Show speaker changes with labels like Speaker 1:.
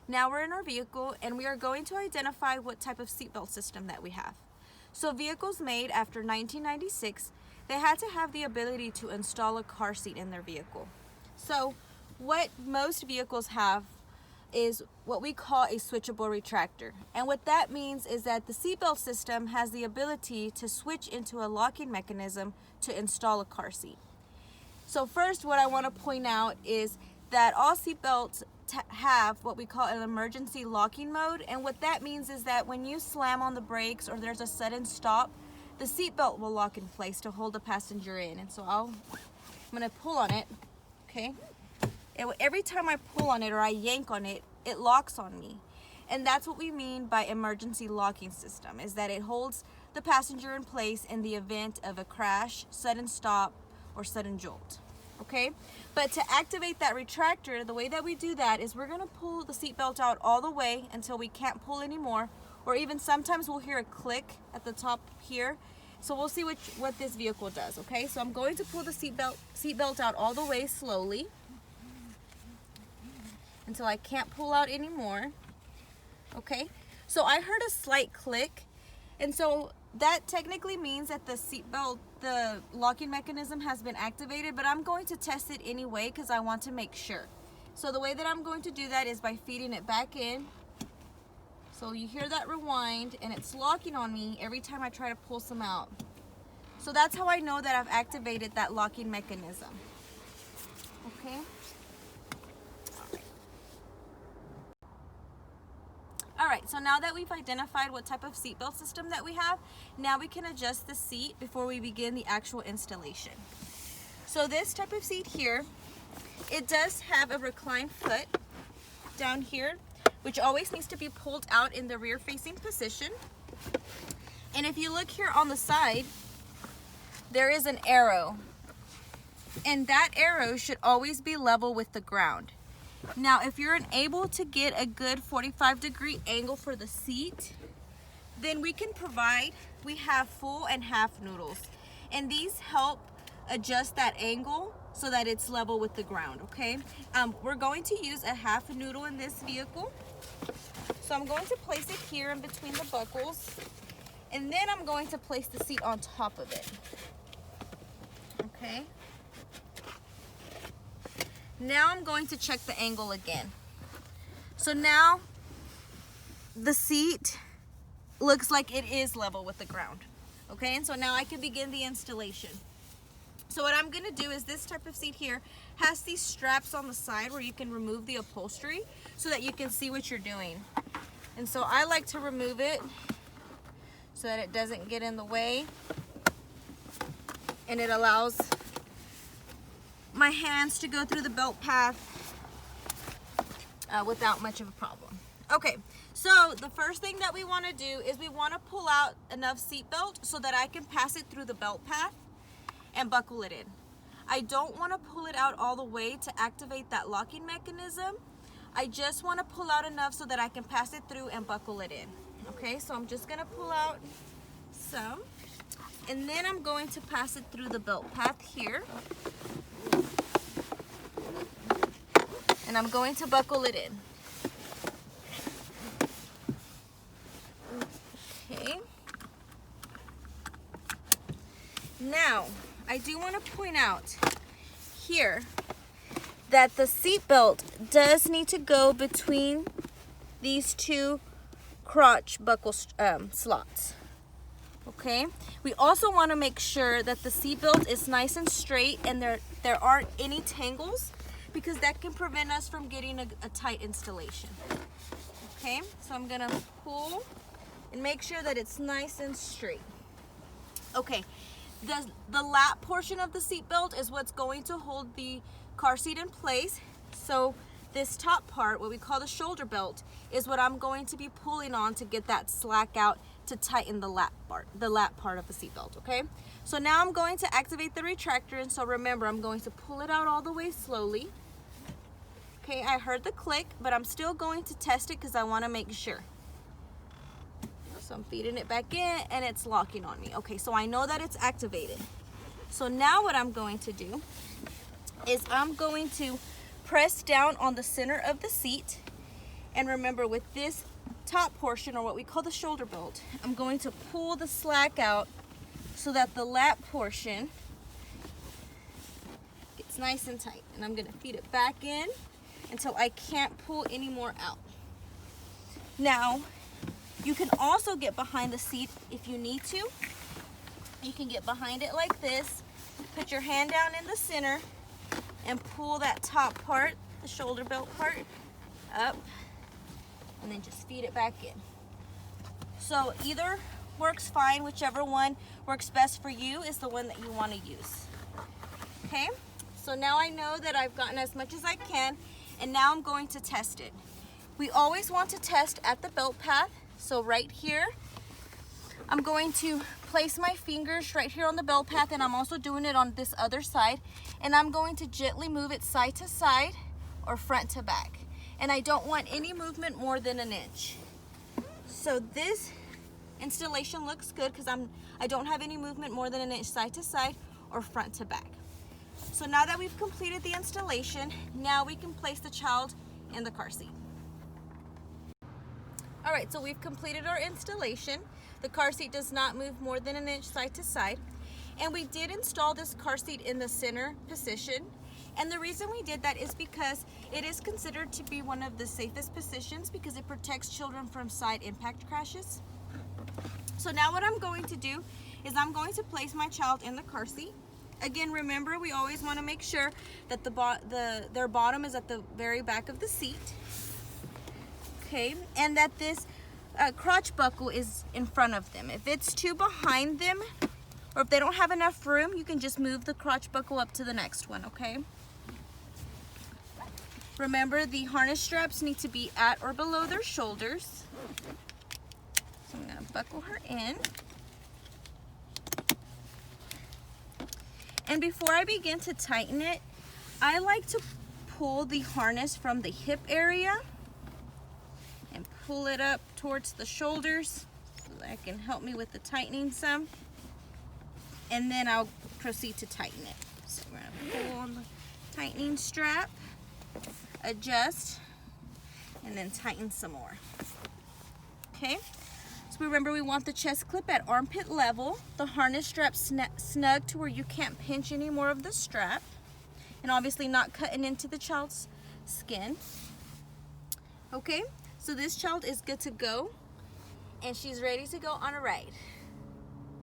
Speaker 1: Now we're in our vehicle and we are going to identify what type of seatbelt system that we have. So vehicles made after 1996, they had to have the ability to install a car seat in their vehicle. So what most vehicles have is what we call a switchable retractor. And what that means is that the seatbelt system has the ability to switch into a locking mechanism to install a car seat. So first, what I want to point out is that all seatbelts have what we call an emergency locking mode. And what that means is that when you slam on the brakes or there's a sudden stop, the seatbelt will lock in place to hold the passenger in. And so I'm going to pull on it, okay? And every time I pull on it or I yank on it, it locks on me. And that's what we mean by emergency locking system, is that it holds the passenger in place in the event of a crash, sudden stop, or sudden jolt. Okay, but to activate that retractor, the way that we do that is we're going to pull the seatbelt out all the way until we can't pull anymore, or even sometimes we'll hear a click at the top here. So we'll see what this vehicle does. Okay, so I'm going to pull the seatbelt out all the way slowly until I can't pull out anymore. Okay, so I heard a slight click, and so that technically means that the seatbelt, the locking mechanism has been activated, but I'm going to test it anyway because I want to make sure. So the way that I'm going to do that is by feeding it back in. So you hear that rewind and it's locking on me every time I try to pull some out. So that's how I know that I've activated that locking mechanism. Okay. Alright, so now that we've identified what type of seatbelt system that we have, now we can adjust the seat before we begin the actual installation. So this type of seat here, it does have a reclined foot down here, which always needs to be pulled out in the rear facing position. And if you look here on the side, there is an arrow. And that arrow should always be level with the ground. Now, if you're unable to get a good 45-degree angle for the seat, then we have full and half noodles. And these help adjust that angle so that it's level with the ground, okay? We're going to use a half noodle in this vehicle. So I'm going to place it here in between the buckles, and then I'm going to place the seat on top of it, okay? Now I'm going to check the angle again. So now the seat looks like it is level with the ground. Okay, and so now I can begin the installation. So what I'm gonna do is this type of seat here has these straps on the side where you can remove the upholstery so that you can see what you're doing. And so I like to remove it so that it doesn't get in the way, and it allows my hands to go through the belt path without much of a problem. Okay, so the first thing that we want to do is we want to pull out enough seat belt so that I can pass it through the belt path and buckle it in. I don't want to pull it out all the way to activate that locking mechanism. I just want to pull out enough so that I can pass it through and buckle it in. Okay, so I'm just going to pull out some, and then I'm going to pass it through the belt path here. And I'm going to buckle it in. Okay. Now, I do want to point out here that the seat belt does need to go between these two crotch buckle slots. Okay. We also want to make sure that the seat belt is nice and straight and there aren't any tangles, because that can prevent us from getting a tight installation. Okay, so I'm gonna pull and make sure that it's nice and straight. Okay, the lap portion of the seat belt is what's going to hold the car seat in place. So this top part, what we call the shoulder belt, is what I'm going to be pulling on to get that slack out to tighten the lap part of the seat belt, okay? So now I'm going to activate the retractor, and so remember, I'm going to pull it out all the way slowly. Okay, I heard the click, but I'm still going to test it because I want to make sure. So I'm feeding it back in and it's locking on me. Okay, so I know that it's activated. So now what I'm going to do is I'm going to press down on the center of the seat, And remember, with this top portion, or what we call the shoulder belt, I'm going to pull the slack out so that the lap portion gets nice and tight. And I'm going to feed it back in until I can't pull any more out. Now, you can also get behind the seat if you need to. You can get behind it like this, put your hand down in the center, and pull that top part, the shoulder belt part, up, and then just feed it back in. So either works fine, whichever one works best for you is the one that you want to use. Okay, so now I know that I've gotten as much as I can, and now I'm going to test it. We always want to test at the belt path, so right here, I'm going to place my fingers right here on the belt path, and I'm also doing it on this other side, and I'm going to gently move it side to side or front to back. And I don't want any movement more than an inch. So this installation looks good because I don't have any movement more than an inch side to side or front to back. So now that we've completed the installation, now we can place the child in the car seat. All right, so we've completed our installation. The car seat does not move more than an inch side to side. And we did install this car seat in the center position. And the reason we did that is because it is considered to be one of the safest positions because it protects children from side impact crashes. So now what I'm going to do is I'm going to place my child in the car seat. Again, remember, we always want to make sure that their bottom is at the very back of the seat. Okay, and that this crotch buckle is in front of them. If it's too behind them, or if they don't have enough room, you can just move the crotch buckle up to the next one, okay? Remember, the harness straps need to be at or below their shoulders. So I'm gonna buckle her in. And before I begin to tighten it, I like to pull the harness from the hip area and pull it up towards the shoulders so that can help me with the tightening some. And then I'll proceed to tighten it. So we're gonna pull on the tightening strap, adjust, and then tighten some more. Okay, so remember, we want the chest clip at armpit level, the harness strap snug to where you can't pinch any more of the strap, and obviously not cutting into the child's skin. Okay, so this child is good to go, and she's ready to go on a ride.